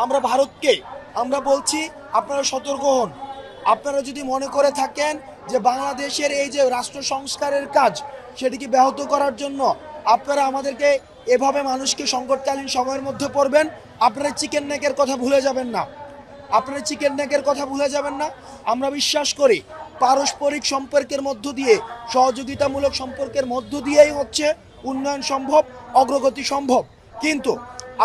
আমরা ভারতকে আমরা বলছি আপনারা সতর্ক হন। আপনারা যদি মনে করে থাকেন যে বাংলাদেশের এই যে রাষ্ট্র সংস্কারের কাজ সেটিকে ব্যাহত করার জন্য আপনারা আমাদেরকে এভাবে মানুষকে সংকটকালীন সময়ের মধ্যে পড়বেন, আপনারা চিকেন নেকের কথা ভুলে যাবেন না। আপনারা চিকেন নেকের কথা ভুলে যাবেন না। আমরা বিশ্বাস করি পারস্পরিক সম্পর্কের মধ্য দিয়ে, সহযোগিতামূলক সম্পর্কের মধ্য দিয়েই হচ্ছে উন্নয়ন সম্ভব, অগ্রগতি সম্ভব। কিন্তু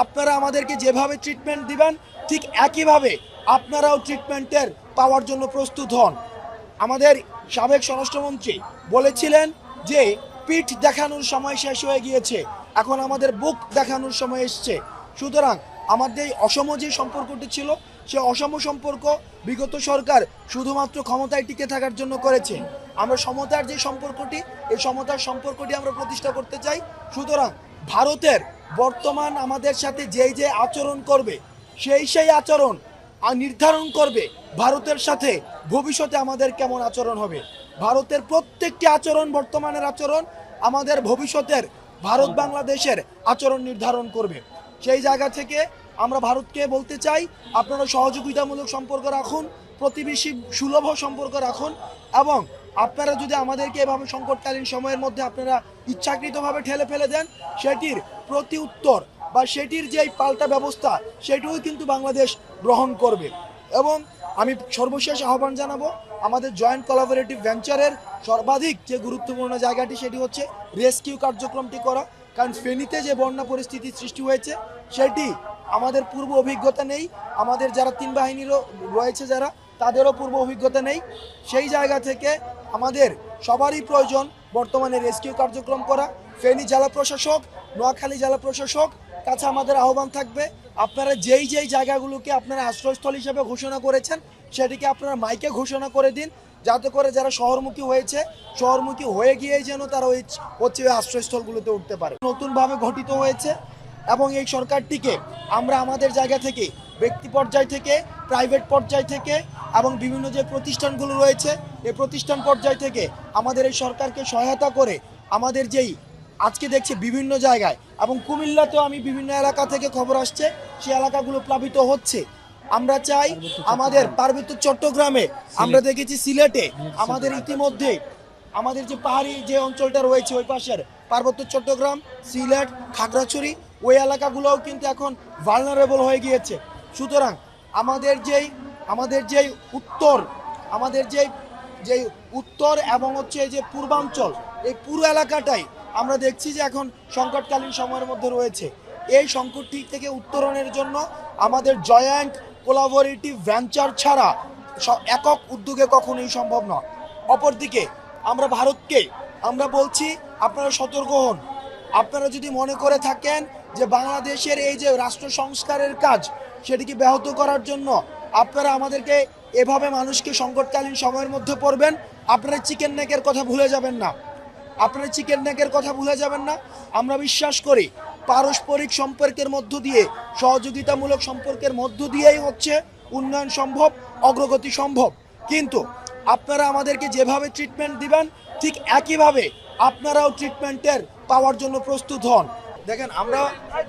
আপনারা আমাদেরকে যেভাবে ট্রিটমেন্ট দিবেন ঠিক একইভাবে আপনারাও ট্রিটমেন্টের পাওয়ার জন্য প্রস্তুত হন। আমাদের সাবেক স্বরাষ্ট্রমন্ত্রী বলেছিলেন যে পিঠ দেখানোর সময় শেষ হয়ে গিয়েছে, এখন আমাদের বুক দেখানোর সময় এসছে। সুতরাং আমাদের এই অসম যে সম্পর্কটি ছিল সে অসম সম্পর্ক বিগত সরকার শুধুমাত্র ক্ষমতায় টিকে থাকার জন্য করেছে। আমরা সমতার যে সম্পর্কটি, এই সমতার সম্পর্কটি আমরা প্রতিষ্ঠা করতে চাই। সুতরাং ভারতের বর্তমান আমাদের সাথে যে আচরণ করবে সেই আচরণ নির্ধারণ করবে ভারতের সাথে ভবিষ্যতে আমাদের কেমন আচরণ হবে। ভারতের প্রত্যেকটি আচরণ, বর্তমানের আচরণ আমাদের ভবিষ্যতের ভারত বাংলাদেশের আচরণ নির্ধারণ করবে। সেই জায়গা থেকে আমরা ভারতকে বলতে চাই আপনারা সহযোগিতামূলক সম্পর্ক রাখুন, প্রতিবেশী সুলভ সম্পর্ক রাখুন, এবং আপনারা যদি আমাদেরকে এভাবে সংকটকালীন সময়ের মধ্যে আপনারা ইচ্ছাকৃতভাবে ঠেলে ফেলে দেন, সেটির প্রতি উত্তর বা সেটির যেই পাল্টা ব্যবস্থা সেটিও কিন্তু বাংলাদেশ গ্রহণ করবে। এবং আমি সর্বশেষ আহ্বান জানাবো আমাদের জয়েন্ট কোলাবোরেটিভ ভেঞ্চারের সর্বাধিক যে গুরুত্বপূর্ণ জায়গাটি সেটি হচ্ছে রেস্কিউ কার্যক্রমটি করা। কারণ ফেনীতে যে বন্যা পরিস্থিতি সৃষ্টি হয়েছে সেটি আমাদের পূর্ব অভিজ্ঞতা নেই, আমাদের যারা তিন বাহিনীরও রয়েছে যারা তাদেরও পূর্ব অভিজ্ঞতা নেই। সেই জায়গা থেকে আমাদের সবারই প্রয়োজন বর্তমানে রেস্কিউ কার্যক্রম করা। ফেনী জেলা প্রশাসক, নোয়াখালী জেলা প্রশাসক কাছে আমাদের আহ্বান থাকবে আপনারা যেই জায়গাগুলোকে আপনারা আশ্রয়স্থল হিসেবে ঘোষণা করেছেন সেটিকে আপনারা মাইকে ঘোষণা করে দিন, যাতে করে যারা শহরমুখী হয়েছে শহরমুখী হয়ে গিয়েই যেন তারা ওই আশ্রয়স্থলগুলোতে উঠতে পারে। নতুনভাবে গঠিত হয়েছে এবং এই সরকারটিকে আমরা আমাদের জায়গা থেকে, ব্যক্তি পর্যায় থেকে, প্রাইভেট পর্যায় থেকে এবং বিভিন্ন যে প্রতিষ্ঠানগুলো রয়েছে এই প্রতিষ্ঠান পর্যায় থেকে আমাদের এই সরকারকে সহায়তা করে আমাদের যেই আজকে দেখছি বিভিন্ন জায়গায় এবং কুমিল্লাতেও আমি বিভিন্ন এলাকা থেকে খবর আসছে সেই এলাকাগুলো প্লাবিত হচ্ছে। আমরা চাই আমাদের পার্বত্য চট্টগ্রামে, আমরা দেখেছি সিলেটে, আমাদের ইতিমধ্যে আমাদের যে পাহাড়ি যে অঞ্চলটা রয়েছে ওই পাশের পার্বত্য চট্টগ্রাম, সিলেট, খাগড়াছড়ি ওই এলাকাগুলোও কিন্তু এখন ভালনারেবল হয়ে গিয়েছে। সুতরাং আমাদের যেই উত্তর এবং হচ্ছে যে পূর্বাঞ্চল, এই পুরো এলাকাটাই আমরা দেখছি যে এখন সংকটকালীন সময়ের মধ্যে রয়েছে। এই সংকটটি থেকে উত্তরণের জন্য আমাদের জয়েন্ট কোলাবোরেটিভ ভেঞ্চার ছাড়া একক উদ্যোগে কখনোই সম্ভব নয়। অপরদিকে আমরা ভারতকে আমরা বলছি আপনারা সতর্ক হন। আপনারা যদি মনে করে থাকেন যে বাংলাদেশের এই যে রাষ্ট্র সংস্কারের কাজ সেটিকে ব্যাহত করার জন্য আপনারা আমাদেরকে এভাবে মানুষকে সংকটকালীন সময়ের মধ্যে পড়বেন, আপনারা চিকেন নেকের কথা ভুলে যাবেন না। আপনারা চিকেন নেকের কথা ভুলে যাবেন না। আমরা বিশ্বাস করি পারস্পরিক সম্পর্কের মধ্য দিয়ে, সহযোগিতামূলক সম্পর্কের মধ্য দিয়েই হচ্ছে উন্নয়ন সম্ভব, অগ্রগতি সম্ভব। কিন্তু আপনারা আমাদেরকে যেভাবে ট্রিটমেন্ট দিবেন ঠিক একইভাবে আপনারাও ট্রিটমেন্টের পাওয়ার জন্য প্রস্তুত হন। দেখেন আমরা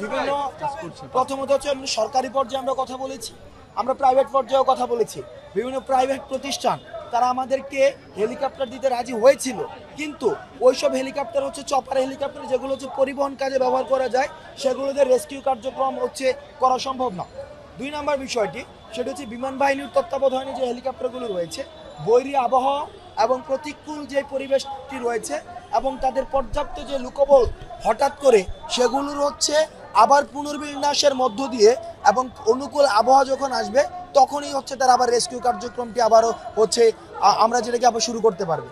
বিভিন্ন প্রথমত হচ্ছে সরকারি পর্যায়ে আমরা কথা বলেছি, আমরা প্রাইভেট পর্যায়েও কথা বলেছি। বিভিন্ন প্রাইভেট প্রতিষ্ঠান তারা আমাদেরকে হেলিকপ্টার দিতে রাজি হয়েছিল, কিন্তু ওইসব হেলিকপ্টার হচ্ছে চপার হেলিকপ্টার, যেগুলো হচ্ছে পরিবহন কাজে ব্যবহার করা যায়, সেগুলোতে রেস্কিউ কার্যক্রম হচ্ছে করা সম্ভব না। 2 নম্বর বিষয়টি সেটা হচ্ছে বিমান বাহিনীর তত্ত্বাবধানে যে হেলিকপ্টারগুলো রয়েছে, বৈরী আবহাওয়া এবং প্রতিকূল যে পরিবেশটি রয়েছে এবং তাদের পর্যাপ্ত যে লোকবল হঠাৎ করে সেগুলোর হচ্ছে আবার পুনর্বিন্যাসের মধ্য দিয়ে এবং অনুকূল আবহাওয়া যখন আসবে তখনই হচ্ছে তারা আবার রেস্কিউ কার্যক্রমটি আবারও হচ্ছে আমরা যেটাকে আবার শুরু করতে পারবে।